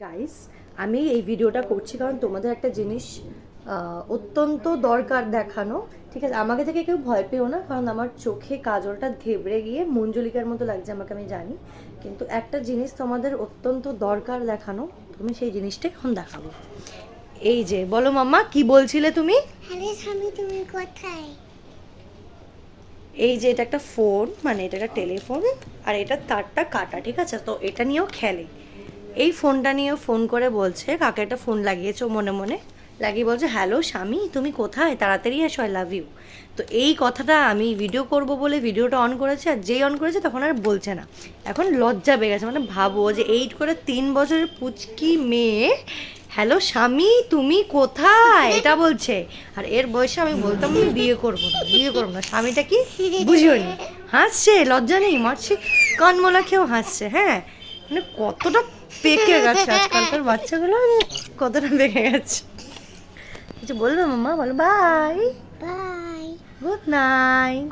Guys, আমি এই ভিডিওটা করছি কারণ তোমাদের একটা জিনিস অত্যন্ত দরকার দেখানো। ঠিক আছে, আমাকে থেকে কেউ ভয় পেও না, কারণ আমার চোখে কাজলটা ঘেবড়ে গিয়ে মঞ্জুলিকার মতো লাগছে আমাকে, আমি জানি। কিন্তু একটা জিনিস তোমাদের অত্যন্ত দরকার দেখানো, তুমি সেই জিনিসটা এখন দেখাবো। এই যে, বলো মাম্মা, কি বলছিলে তুমি? হ্যালো স্বামী, তুমি কোথায়? এই যে এটা একটা ফোন, মানে এটা একটা টেলিফোন, আর এটা তারটা কাটা, ঠিক আছে? তো এটা নিয়েও খেলে। এই ফোনটা নিয়েও ফোন করে বলছে কাকে একটা ফোন লাগিয়েছো মনে মনে, লাগিয়ে বলছে হ্যালো স্বামী তুমি কোথায়, তাড়াতাড়ি এসো, আই লাভ ইউ। তো এই কথাটা আমি ভিডিও করব বলে ভিডিওটা অন করেছে, আর যেই অন করেছে তখন আর বলছে না। এখন লজ্জা পেয়ে গেছে, মানে ভাবো যে 8 করে 3 বছরের পুচকি মেয়ে হ্যালো স্বামী তুমি কোথায় এটা বলছে। আর এর বয়সে আমি বলতাম আমি বিয়ে করবো না, বিয়ে করবো না, স্বামীটা কি বুঝিও নি, হাসছে, লজ্জা নেই, মারছে, কানমোলা খেয়েও হাসছে। হ্যাঁ, মানে কতটা পেকে গেছে আজকালকার বাচ্চাগুলো, কতটা পেকে গেছে। কিছু বলবে মাম্মা? বলো বাই, বাই। Good night.